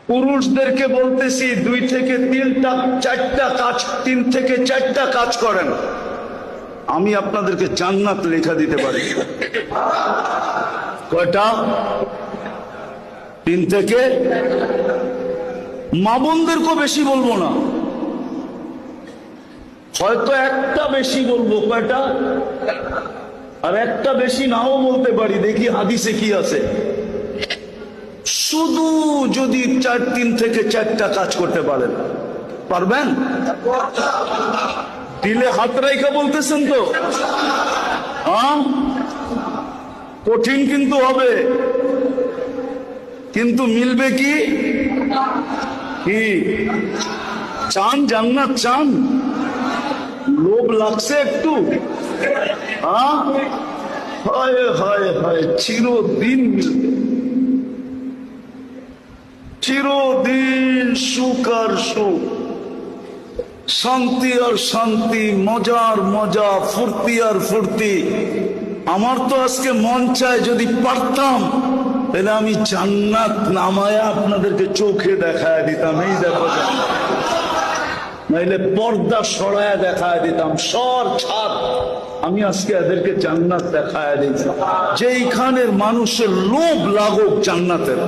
পুরুষদেরকে বলতেছি 2 থেকে 4টা কাজ, 3 থেকে 4টা কাজ করেন, আমি আপনাদেরকে জান্নাত লেখা দিতে পারি। কয়টা? 3 থেকে। মা বোনদেরকেও বেশি বলবো না, হয়তো একটা বেশি বলবো। কয়টা? আর একটা বেশি নাও বলতে পারি, দেখি হাদিসে কি আছে। শুধু যদি 3 থেকে 4টা কাজ করতে পারেন, পারবেন? দিলে হাত রাইখা বলতেছেন তো? হ্যাঁ, কঠিন কিন্তু হবে, কিন্তু মিলবে কি? কি চান? জান্নাত চান? লোভ লাগছে একটু? হ্যাঁ, হায় হায় হায়, চিরদিন মিলবে, চিরদিন সুখ আর সুখ, শান্তি আর শান্তি, মজার মজা, ফুর্তি আর ফুর্তি। আমার তো আজকে মন চায় যদি পারতাম তাহলে আমি জান্নাত নামায়া আপনাদেরকে চোখে দেখায় দিতাম। এই দেখো, নাইলে পর্দা সরায়া দেখায় দিতাম, সর ছাদ, আমি আজকে এদেরকে জান্নাত দেখায় দিতাম। যেইখানের মানুষের লোভ লাগুক জান্নাতের,